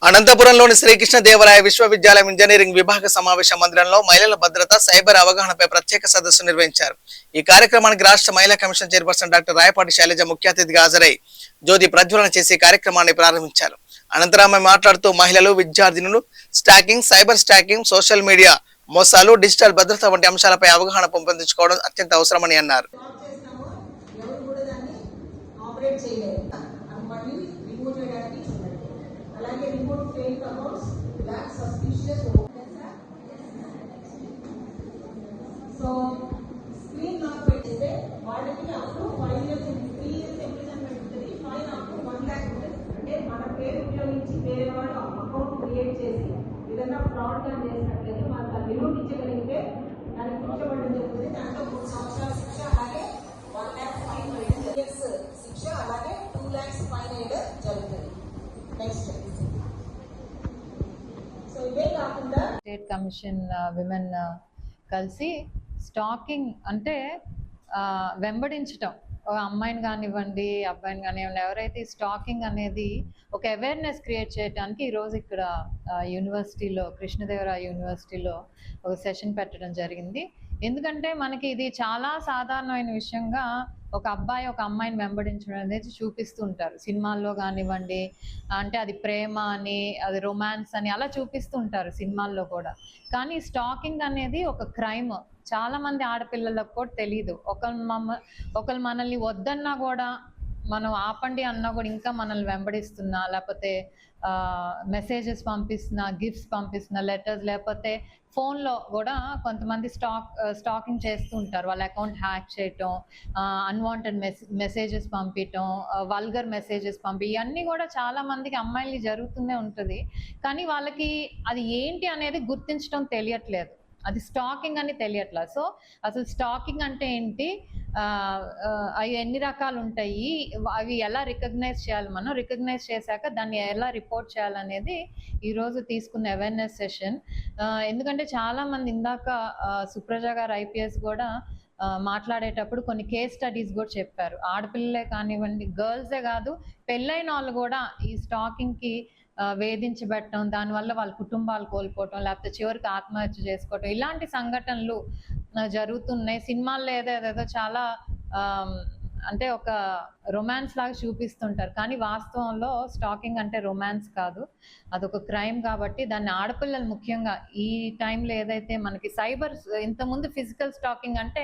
అనంతపురంలోని శ్రీకృష్ణదేవరాయ విశ్వవిద్యాలయం ఇంజనీరింగ్ విభాగ సమావేశ మందిరంలో మహిళల భద్రత సైబర్ అవగాహనపై ప్రత్యేక సదస్సు నిర్వహించారు. ఈ కార్యక్రమానికి రాష్ట్ర మహిళా commission chairperson doctor Rayapati Shailaja ముఖ్య అతిథిగా హాజరై జ్యోతి ప్రజ్వలన చేసి కార్యక్రమాన్ని ప్రారంభించారు. అనంతరం ఆమె మాట్లాడుతూ మహిళలు, విద్యార్థినులు stalking, cyber stalking, social media మోసాలు, డిజిటల్ భద్రత వంటి అంశాలపై అవగాహన పెంపొందించుకోవడం అత్యంత అవసరమని అన్నారు. అలాగే report fake accounts block suspicious so screen lock పెట్టేస్తే వాళ్ళకి అప్పుడు 5 years 3 years ఇంప్రిజన్మెంట్ ఉంటుంది, ఫైన్ అప్ టు 1 lakh ఉంటుంది. అంటే మన పేరు ఉపయోగించి వేరే వాళ్ళు అకౌంట్ క్రియేట్ చేసి ఏదైనా ఫ్రాడ్ గా చేసినట్లయితే మనం దాన్ని నిరూపించగలిగితే దానికి శిక్ష పడడం జరుగుతుంది. దాంట్లో 3 సంవత్సరాల శిక్ష, అలాగే 1 lakh ఫైన్ వేయడం, ఇయర్స్ శిక్ష, అలాగే 2 lakhs ఫైన్ వేయడం జరుగుతుంది. నెక్స్ట్ స్టేట్ కమిషన్ విమెన్ కలిసి స్టాకింగ్ అంటే వెంబడించటం, అమ్మాయిని కానివ్వండి, అబ్బాయిని కానివ్వండి, ఎవరైతే స్టాకింగ్ అనేది ఒక అవేర్నెస్ క్రియేట్ చేయడానికి ఈరోజు ఇక్కడ యూనివర్సిటీలో, కృష్ణదేవరాయ యూనివర్సిటీలో ఒక సెషన్ పెట్టడం జరిగింది. ఎందుకంటే మనకి ఇది చాలా సాధారణమైన విషయంగా ఒక అబ్బాయి ఒక అమ్మాయిని వెంబడించడం అనేది చూపిస్తూ ఉంటారు సినిమాల్లో కానివ్వండి. అంటే అది ప్రేమ అని, అది రొమాన్స్ అని అలా చూపిస్తూ ఉంటారు సినిమాల్లో కూడా. కానీ స్టాకింగ్ అనేది ఒక క్రైమ్. చాలా మంది ఆడపిల్లలకు కూడా తెలియదు. ఒకళ్ళు మనల్ని వద్దన్నా కూడా, మనం ఆపండి అన్నా కూడా ఇంకా మనల్ని వెంబడిస్తున్నా, లేకపోతే మెసేజెస్ పంపిస్తున్నా, గిఫ్ట్స్ పంపిస్తున్నా, లెటర్స్, లేకపోతే ఫోన్లో కూడా కొంతమంది స్టాకింగ్ చేస్తూ ఉంటారు. వాళ్ళ అకౌంట్ హ్యాక్ చేయటం, అన్వాంటెడ్ మెసేజెస్ పంపించటం, వల్గర్ మెసేజెస్ ఇవన్నీ కూడా చాలా మందికి అమ్మాయిలకి జరుగుతూనే ఉంటుంది. కానీ వాళ్ళకి అది ఏంటి అనేది గుర్తించడం తెలియట్లేదు, అది స్టాకింగ్ అని తెలియట్లేదు. సో అసలు స్టాకింగ్ అంటే ఏంటి, అవి ఎన్ని రకాలు ఉంటాయి, అవి ఎలా రికగ్నైజ్ చేయాలి, మనం రికగ్నైజ్ చేశాక దాన్ని ఎలా రిపోర్ట్ చేయాలనేది ఈరోజు తీసుకున్న అవేర్నెస్ సెషన్. ఎందుకంటే చాలామంది ఇందాక సుప్రజ గారు ఐపీఎస్ కూడా మాట్లాడేటప్పుడు కొన్ని కేస్ స్టడీస్ కూడా చెప్పారు. ఆడపిల్లలే కానివ్వండి, గర్ల్సే కాదు, పెళ్ళైన వాళ్ళు కూడా ఈ స్టాకింగ్కి వేధించబెట్టడం, దానివల్ల వాళ్ళ కుటుంబాలు కోల్పోవటం, లేకపోతే చివరికి ఆత్మహత్య చేసుకోవటం, ఇలాంటి సంఘటనలు జరుగుతున్నాయి. సినిమాల్లో ఏదేదో చాలా అంటే ఒక రొమాన్స్ లాగా చూపిస్తుంటారు, కానీ వాస్తవంలో స్టాకింగ్ అంటే రొమాన్స్ కాదు, అదొక క్రైమ్. కాబట్టి దాన్ని ఆడపిల్లలు ముఖ్యంగా ఈ టైంలో ఏదైతే మనకి సైబర్, ఇంతకుముందు ఫిజికల్ స్టాకింగ్ అంటే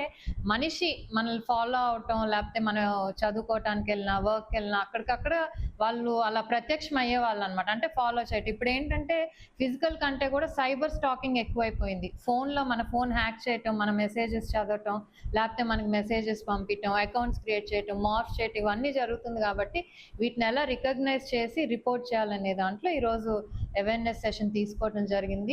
మనిషి మనల్ని ఫాలో అవటం, లేకపోతే మనం చదువుకోవటానికి వెళ్ళినా, వర్క్కి వెళ్ళినా అక్కడికక్కడ వాళ్ళు అలా ప్రత్యక్షం అయ్యేవాళ్ళు అనమాట, అంటే ఫాలో చేయటం. ఇప్పుడు ఏంటంటే ఫిజికల్ కంటే కూడా సైబర్ స్టాకింగ్ ఎక్కువైపోయింది. ఫోన్లో మన ఫోన్ హ్యాక్ చేయటం, మన మెసేజెస్ చదవటం, లేకపోతే మనకి మెసేజెస్ పంపించడం, అకౌంట్స్ క్రియేట్ చేయటం, మార్ఫ్ చేయటం, ఇవన్నీ జరుగుతుంది. కాబట్టి వీటిని ఎలా రికగ్నైజ్ చేసి రిపోర్ట్ చేయాలనే దాంట్లో ఈరోజు అవేర్నెస్ సెషన్ తీసుకోవడం జరిగింది.